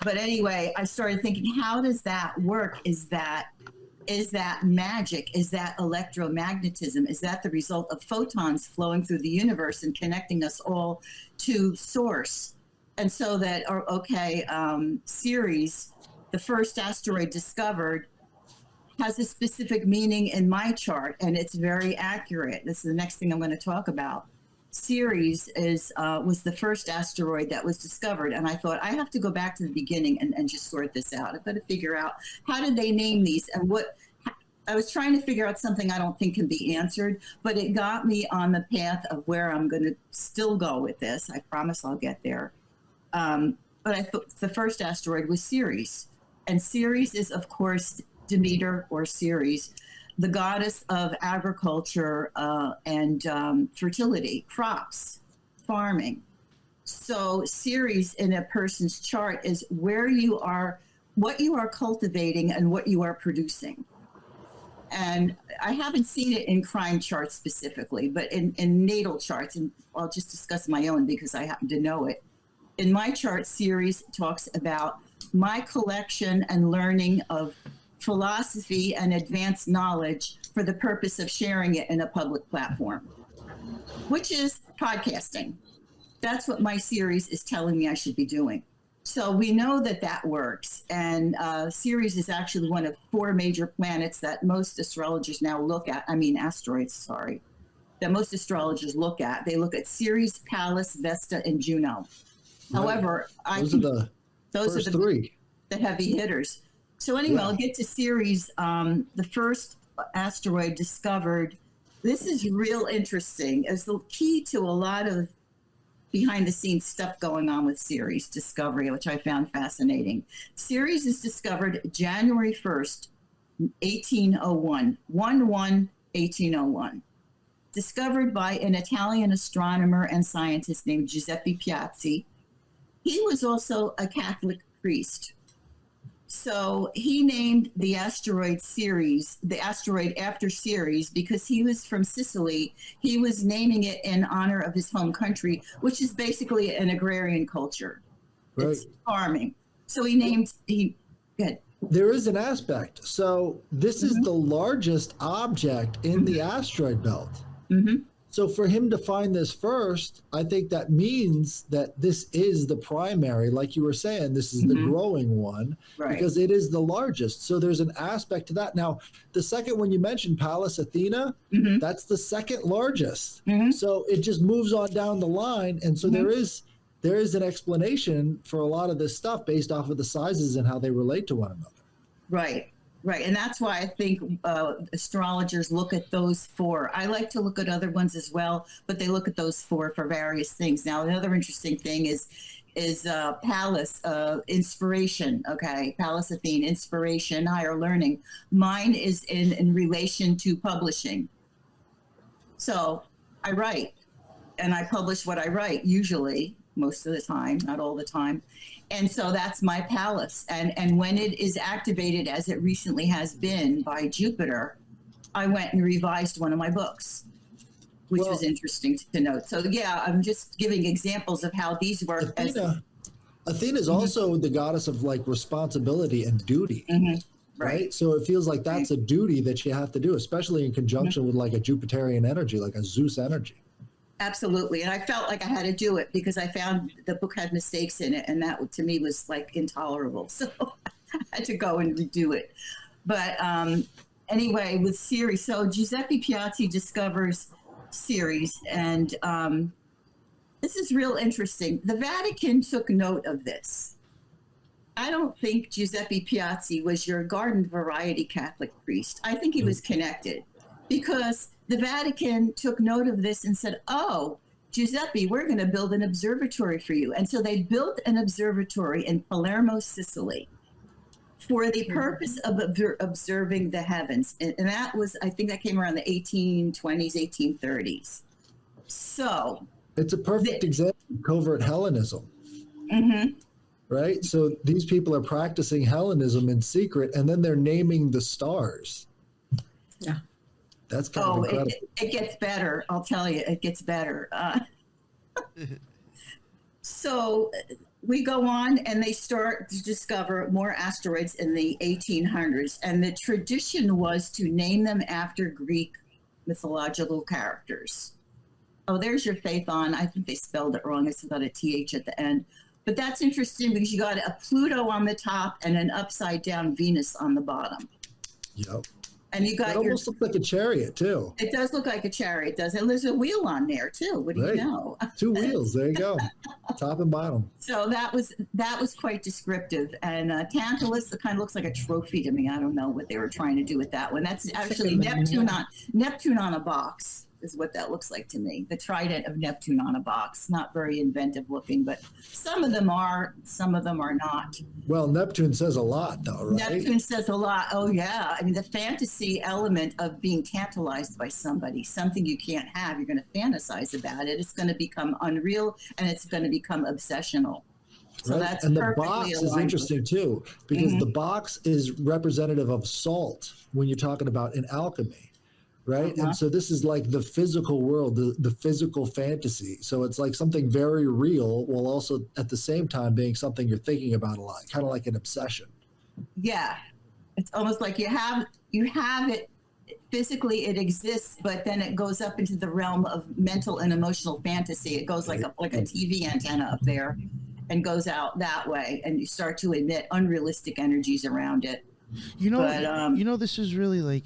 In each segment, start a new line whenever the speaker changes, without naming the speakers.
But anyway, I started thinking, how does that work? Is that magic? Is that electromagnetism? Is that the result of photons flowing through the universe and connecting us all to source? And so that, Ceres, the first asteroid discovered, has a specific meaning in my chart, and it's very accurate. This is the next thing I'm going to talk about. Ceres was the first asteroid that was discovered, and I thought I have to go back to the beginning and just sort this out. I've got to figure out how did they name these, and what I was trying to figure out something I don't think can be answered, but it got me on the path of where I'm going to still go with this. I promise I'll get there. But I thought the first asteroid was Ceres, and Ceres is, of course, Demeter or Ceres, the goddess of agriculture and fertility, crops, farming. So Ceres in a person's chart is where you are, what you are cultivating and what you are producing. And I haven't seen it in crime charts specifically, but in natal charts, and I'll just discuss my own because I happen to know it. In my chart, Ceres talks about my collection and learning of philosophy and advanced knowledge for the purpose of sharing it in a public platform, which is podcasting. That's what my Ceres is telling me I should be doing. So we know that that works. And Ceres is actually one of 4 major planets that most astrologers now look at. I mean, asteroids, sorry, that most astrologers look at. They look at Ceres, Pallas, Vesta, and Juno. Right. However,
those are the first 3.
The heavy hitters. So anyway, I'll get to Ceres. The first asteroid discovered. This is real interesting. It's the key to a lot of behind the scenes stuff going on with Ceres discovery, which I found fascinating. Ceres is discovered January 1st, 1801, 1/1/1801. Discovered by an Italian astronomer and scientist named Giuseppe Piazzi. He was also a Catholic priest. So he named the asteroid Ceres, the asteroid after Ceres, because he was from Sicily. He was naming it in honor of his home country, which is basically an agrarian culture. Right. It's farming. So good.
There is an aspect. So this is the largest object in the asteroid belt. Mm-hmm. So for him to find this first, I think that means that this is the primary, like you were saying, this is the growing one, because it is the largest. So there's an aspect to that. Now, the second one you mentioned, Pallas Athena, that's the second largest. So it just moves on down the line. And so there is an explanation for a lot of this stuff based off of the sizes and how they relate to one another.
Right. Right. And that's why I think astrologers look at those 4. I like to look at other ones as well, but they look at those 4 for various things. Now, another interesting thing is Pallas, inspiration. Okay. Pallas Athene, inspiration, higher learning. Mine is in relation to publishing. So I write and I publish what I write, usually, most of the time, not all the time. And so that's my Pallas. And when it is activated, as it recently has been by Jupiter, I went and revised one of my books, which was interesting to note. So, yeah, I'm just giving examples of how these work.
Athena is also the goddess of, like, responsibility and duty, right? So it feels like that's a duty that you have to do, especially in conjunction with, like, a Jupiterian energy, like a Zeus energy.
Absolutely. And I felt like I had to do it because I found the book had mistakes in it. And that, to me, was like intolerable. So I had to go and redo it. But anyway, with Ceres, so Giuseppe Piazzi discovers Ceres. And this is real interesting. The Vatican took note of this. I don't think Giuseppe Piazzi was your garden variety Catholic priest. I think he was connected because the Vatican took note of this and said, oh, Giuseppe, we're going to build an observatory for you. And so they built an observatory in Palermo, Sicily, for the purpose of observing the heavens. And that was, I think that came around the 1820s, 1830s. So
it's a perfect example of covert Hellenism. Right? So these people are practicing Hellenism in secret, and then they're naming the stars.
Yeah.
That's kind of incredible.
It gets better. I'll tell you, it gets better. So we go on and they start to discover more asteroids in the 1800s. And the tradition was to name them after Greek mythological characters. Oh, there's your Phaethon. I think they spelled it wrong. It's got a TH at the end. But that's interesting because you got a Pluto on the top and an upside down Venus on the bottom.
Yep.
And you got
it almost looks like a chariot too.
It does look like a chariot, does it? And there's a wheel on there too. What do you know?
2 wheels. There you go. Top and bottom.
So that was quite descriptive. And Tantalus, it kind of looks like a trophy to me. I don't know what they were trying to do with that one. That's actually Neptune on a box is what that looks like to me. The trident of Neptune on a box. Not very inventive looking, but some of them are, some of them are not.
Well, Neptune says a lot though, right?
Neptune says a lot. Oh yeah. I mean, the fantasy element of being tantalized by somebody, something you can't have, you're going to fantasize about it. It's going to become unreal and it's going to become obsessional. So
right?
that's
and the box is interesting too, because the box is representative of salt when you're talking about in alchemy. Right. And so this is like the physical world, the physical fantasy. So it's like something very real while also at the same time being something you're thinking about a lot, kind of like an obsession.
Yeah. It's almost like you have it physically, it exists, but then it goes up into the realm of mental and emotional fantasy. It goes like a TV antenna up there and goes out that way. And you start to emit unrealistic energies around it.
You know, this is really like,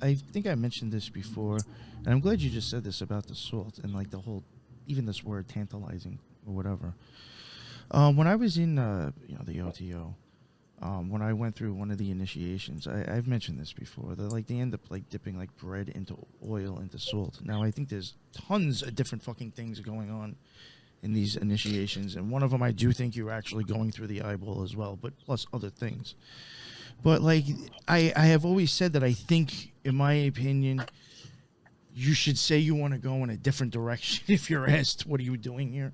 I think I mentioned this before, and I'm glad you just said this about the salt and like the whole, even this word tantalizing or whatever. When I was in, the OTO, when I went through one of the initiations, I've mentioned this before, that like they end up like dipping like bread into oil, into salt. Now I think there's tons of different fucking things going on in these initiations, and one of them I do think you're actually going through the eyeball as well, but plus other things. But like I have always said that I think, in my opinion, you should say you want to go in a different direction if you're asked, what are you doing here?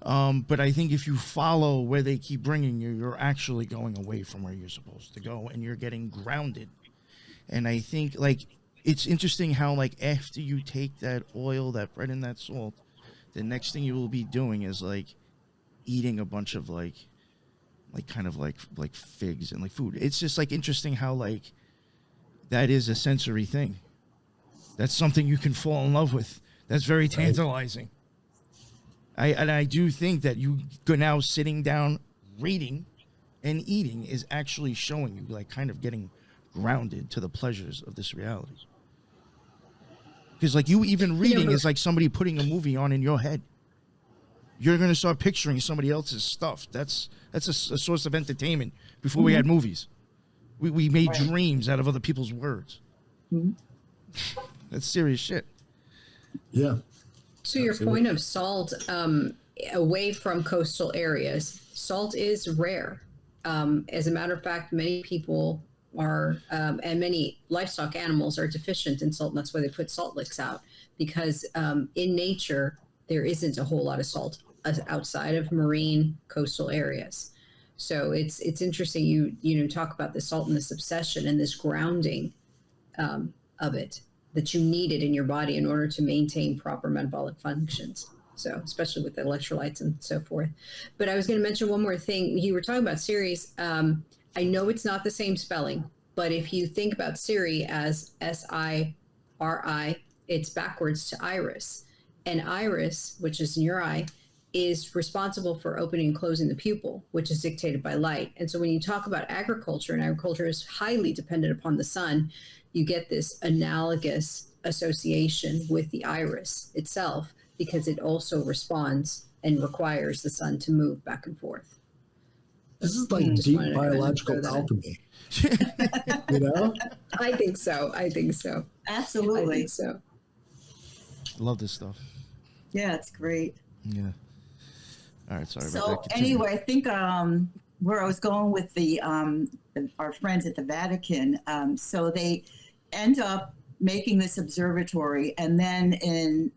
But I think if you follow where they keep bringing you, you're actually going away from where you're supposed to go, and you're getting grounded. And I think like it's interesting how like after you take that oil, that bread, and that salt, the next thing you will be doing is like eating a bunch of like kind of like figs and like food. It's just like interesting how like that is a sensory thing. That's something you can fall in love with. That's very tantalizing. I do think that you go now sitting down, reading and eating is actually showing you like kind of getting grounded to the pleasures of this reality. Because like you even reading is like somebody putting a movie on in your head. You're going to start picturing somebody else's stuff. That's a source of entertainment before we had movies. We made dreams out of other people's words. That's serious shit.
Yeah.
To your point of salt, away from coastal areas, salt is rare. As a matter of fact, many people are, and many livestock animals are deficient in salt, and that's why they put salt licks out, because in nature, there isn't a whole lot of salt outside of marine coastal areas. So it's interesting you talk about the salt and this obsession and this grounding of it, that you need it in your body in order to maintain proper metabolic functions. So especially with the electrolytes and so forth. But I was going to mention one more thing. You were talking about Ceres. I know it's not the same spelling, but if you think about Siri as S-I-R-I, it's backwards to iris. And iris, which is in your eye, is responsible for opening and closing the pupil, which is dictated by light. And so when you talk about agriculture, and agriculture is highly dependent upon the sun, you get this analogous association with the iris itself, because it also responds and requires the sun to move back and forth.
This is like deep biological alchemy. You know?
I think so.
Absolutely.
I think so.
Love this stuff.
Yeah, it's great.
Yeah. All right, sorry about
So
that. Continue.
anyway, I think where I was going with our friends at the Vatican, so they end up making this observatory, and then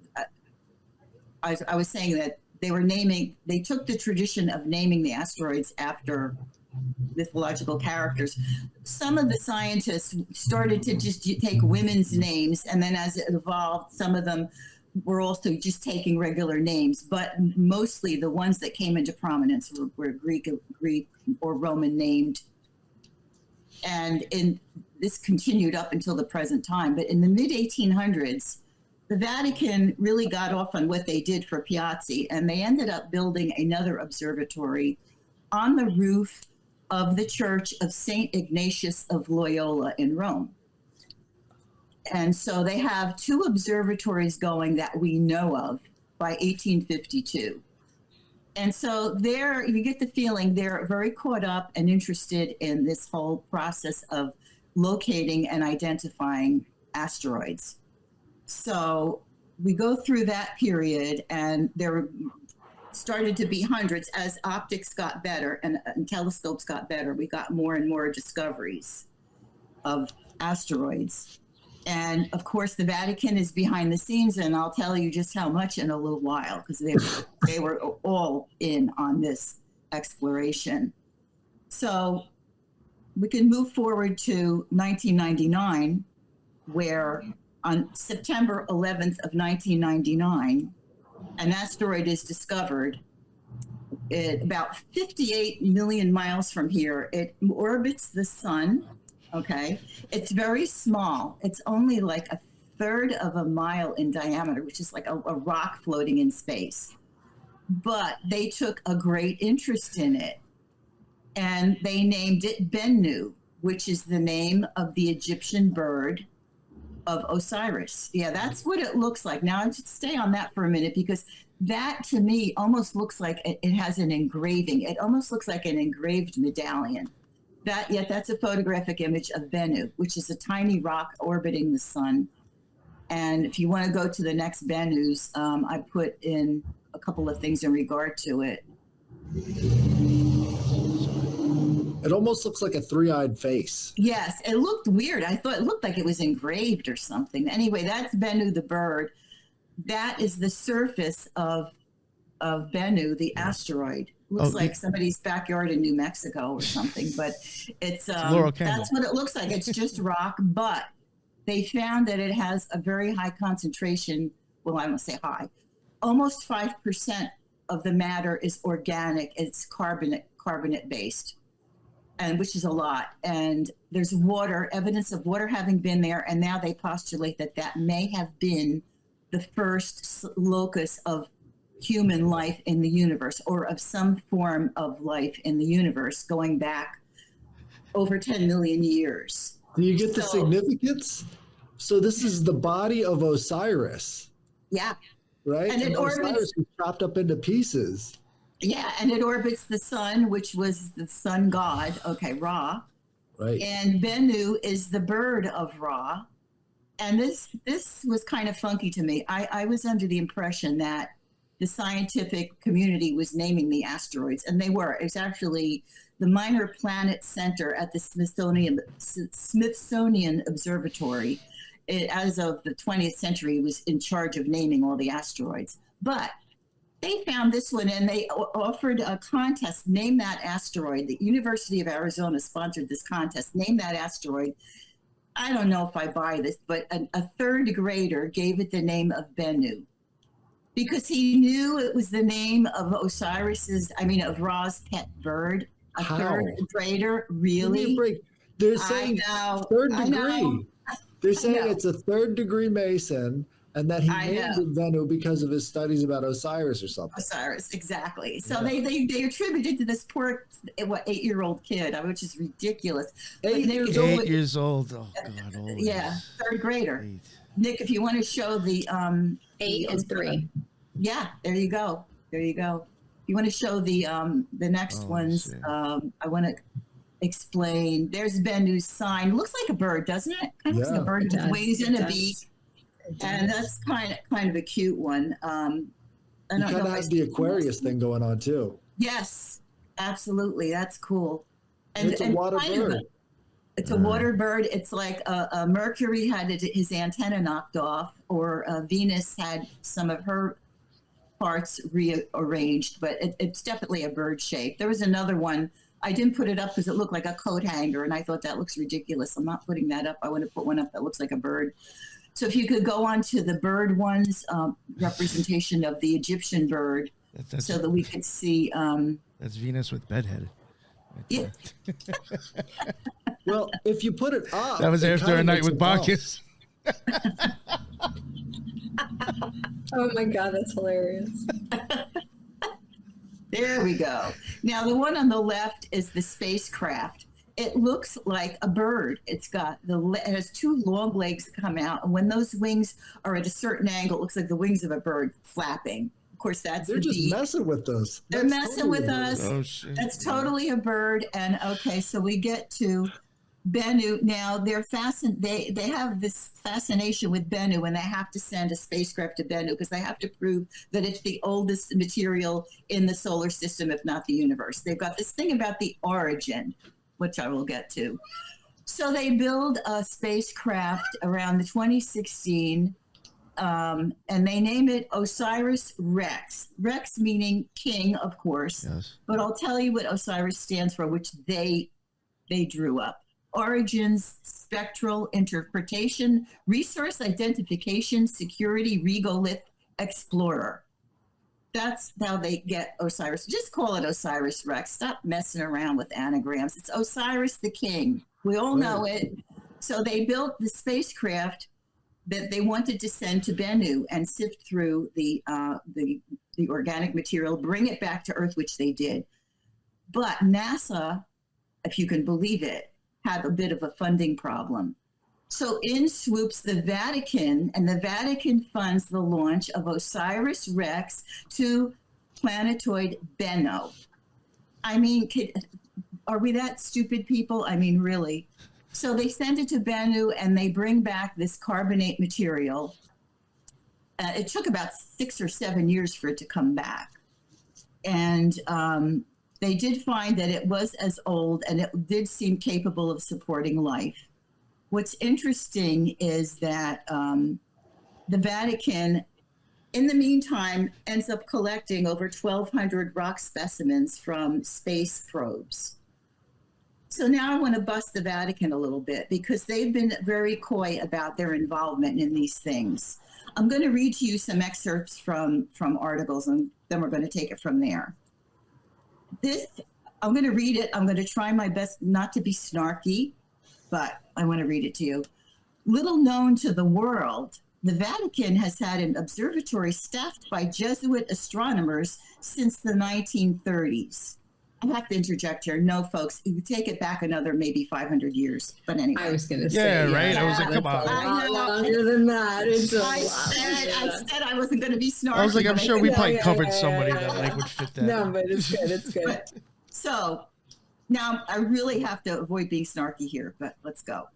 I was saying that they took the tradition of naming the asteroids after mythological characters. Some of the scientists started to just take women's names, and then as it evolved, some of them were also just taking regular names, but mostly the ones that came into prominence were Greek or Roman named. And this continued up until the present time. But in the mid 1800s, the Vatican really got off on what they did for Piazzi, and they ended up building another observatory on the roof of the Church of St. Ignatius of Loyola in Rome. And so they have two observatories going that we know of by 1852. And so there, you get the feeling they're very caught up and interested in this whole process of locating and identifying asteroids. So we go through that period, and there started to be hundreds as optics got better and telescopes got better. We got more and more discoveries of asteroids. And of course, the Vatican is behind the scenes, and I'll tell you just how much in a little while, because they were all in on this exploration. So we can move forward to 1999, where on September 11th of 1999, an asteroid is discovered about 58 million miles from here. It orbits the sun. Okay. It's very small. It's only like a third of a mile in diameter, which is like a rock floating in space. But they took a great interest in it, and they named it Bennu, which is the name of the Egyptian bird of Osiris. Yeah, that's what it looks like. Now, just stay on that for a minute, because that to me almost looks like it has an engraving. It almost looks like an engraved medallion. That's a photographic image of Bennu, which is a tiny rock orbiting the sun. And if you want to go to the next Bennus, I put in a couple of things in regard to it.
It almost looks like a three-eyed face.
Yes, it looked weird. I thought it looked like it was engraved or something. Anyway, that's Bennu the bird. That is the surface of Bennu, the asteroid. Looks like somebody's backyard in New Mexico or something, but it's that's what it looks like. It's just rock, but they found that it has a very high concentration. Well, I don't say high. Almost 5% of the matter is organic. It's carbonate based, and which is a lot. And there's water, evidence of water having been there, and now they postulate that may have been the first locus of human life in the universe, or of some form of life in the universe, going back over 10 million years.
Do you get the significance? So this is the body of Osiris.
Yeah.
Right?
And it orbits,
Osiris was chopped up into pieces.
Yeah, and it orbits the sun, which was the sun god, Ra.
Right.
And Bennu is the bird of Ra. And this was kind of funky to me. I was under the impression that the scientific community was naming the asteroids, and they were. It's actually the Minor Planet Center at the Smithsonian Observatory. As of the 20th century, was in charge of naming all the asteroids. But they found this one, and they offered a contest, name that asteroid. The University of Arizona sponsored this contest, name that asteroid. I don't know if I buy this, but a third grader gave it the name of Bennu, because he knew it was the name of of Ra's pet bird. Third grader, really?
They're saying third degree. They're saying it's a third degree Mason, and that he named it Bennu because of his studies about Osiris or something.
Osiris, exactly. So they attributed to this poor 8-year-old kid, which is ridiculous.
8 years old. Oh God, always.
Yeah, third grader. 8. Nick, if you want to show the
8 and 3.
Yeah, there you go. You want to show the next ones? Shit. I want to explain. There's Bennu's sign. Looks like a bird, doesn't it? Kind of looks like a bird with wings and a beak. And that's kind of a cute one.
You kind of have the Aquarius thing going on too.
Yes, absolutely. That's cool.
And it's a water bird.
It's a water bird. It's like Mercury had his antenna knocked off, or Venus had some of her parts rearranged, but it's definitely a bird shape. There was another one. I didn't put it up because it looked like a coat hanger, and I thought that looks ridiculous. I'm not putting that up. I want to put one up that looks like a bird. So if you could go on to the bird one's representation of the Egyptian bird, so that we could see.
That's Venus with bedhead.
Yeah.
Well, if you put it up,
That was after a night with Bacchus.
Oh my God, that's hilarious.
There we go. Now the one on the left is the spacecraft. It looks like a bird. It has two long legs come out, and when those wings are at a certain angle, it looks like the wings of a bird flapping. Of course, they're just
messing with us.
They're messing with us.
Oh, shit.
That's totally a bird. And okay, so we get to Bennu. Now they have this fascination with Bennu, and they have to send a spacecraft to Bennu because they have to prove that it's the oldest material in the solar system, if not the universe. They've got this thing about the origin, which I will get to. So they build a spacecraft around the 2016, and they name it Osiris Rex. Rex meaning king, of course.
Yes.
But I'll tell you what Osiris stands for, which they drew up. Origins, spectral interpretation, resource identification, security, regolith, explorer. That's how they get Osiris. Just call it Osiris Rex. Stop messing around with anagrams. It's Osiris the King. We all know it. So they built the spacecraft that they wanted to send to Bennu and sift through the organic material, bring it back to Earth, which they did. But NASA, if you can believe it, had a bit of a funding problem. So in swoops the Vatican, and the Vatican funds the launch of Osiris Rex to planetoid Bennu. I mean, are we that stupid, people? I mean, really? So they send it to Bennu, and they bring back this carbonate material. It took about 6 or 7 years for it to come back. And they did find that it was as old, and it did seem capable of supporting life. What's interesting is that the Vatican, in the meantime, ends up collecting over 1,200 rock specimens from space probes. So now I want to bust the Vatican a little bit because they've been very coy about their involvement in these things. I'm going to read to you some excerpts from articles, and then we're going to take it from there. I'm going to read it. I'm going to try my best not to be snarky, but I want to read it to you. Little known to the world, the Vatican has had an observatory staffed by Jesuit astronomers since the 1930s. I have to interject here. No, folks, you take it back another maybe 500 years. But anyway.
I was going to say.
Yeah, right? I was like, come on.
I know. Longer than that.
I said I wasn't going to be snarky.
I was like, I'm sure we probably covered somebody that would fit that.
No, but it's good. It's good.
So now I really have to avoid being snarky here, but let's go.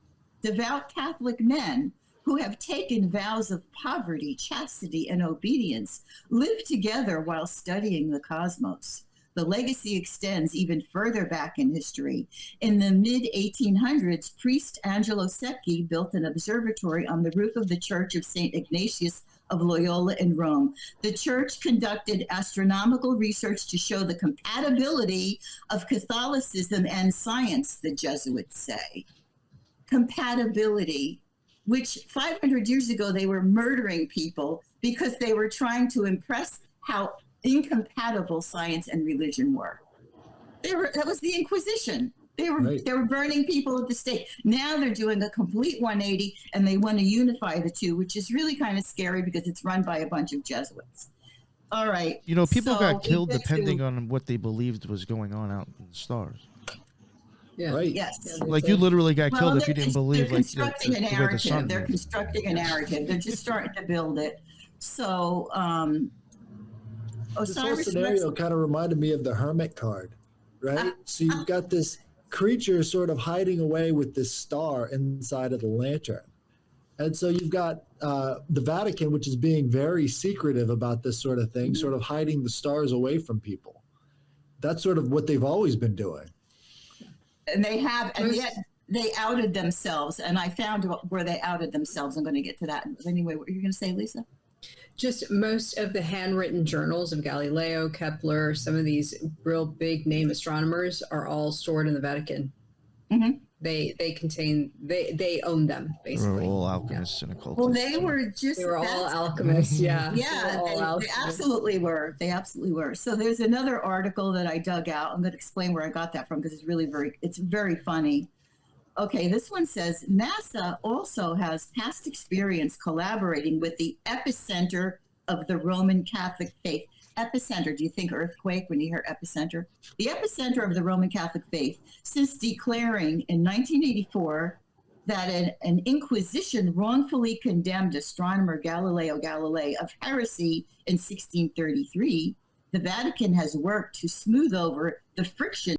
Devout Catholic men who have taken vows of poverty, chastity, and obedience live together while studying the cosmos. The legacy extends even further back in history. In the mid-1800s, priest Angelo Secchi built an observatory on the roof of the Church of St. Ignatius of Loyola in Rome. The church conducted astronomical research to show the compatibility of Catholicism and science, the Jesuits say. Compatibility, which 500 years ago they were murdering people because they were trying to impress how incompatible science and religion were. That was the Inquisition. They were burning people at the stake. Now they're doing a complete 180, and they want to unify the two, which is really kind of scary because it's run by a bunch of Jesuits. All right.
You know, people got killed depending on what they believed was going on out in the stars.
Yeah.
Right.
Yes.
Like you literally got killed if you didn't believe
they're constructing a
the
narrative.
sun
They're
moved.
constructing a narrative. They're just starting to build it. So
This whole
Osiris
scenario kind of reminded me of the Hermit card, right? So you've got this creature sort of hiding away with this star inside of the lantern. And so you've got the Vatican, which is being very secretive about this sort of thing, sort of hiding the stars away from people. That's sort of what they've always been doing.
And they have, and yet they outed themselves. And I found where they outed themselves. I'm going to get to that. Anyway, what are you going to say, Lisa?
Just most of the handwritten journals of Galileo, Kepler, some of these real big name astronomers are all stored in the Vatican.
Mm-hmm.
They contain they own them
They
basically.
were all alchemists and occultists.
Well, they were just.
They were all alchemists. Yeah.
Yeah, they absolutely were. They absolutely were. So there's another article that I dug out. I'm going to explain where I got that from because it's very funny. Okay, this one says NASA also has past experience collaborating with the epicenter of the Roman Catholic faith. Epicenter, do you think earthquake when you hear epicenter? The epicenter of the Roman Catholic faith, since declaring in 1984 that an Inquisition wrongfully condemned astronomer Galileo Galilei of heresy in 1633, the Vatican has worked to smooth over the friction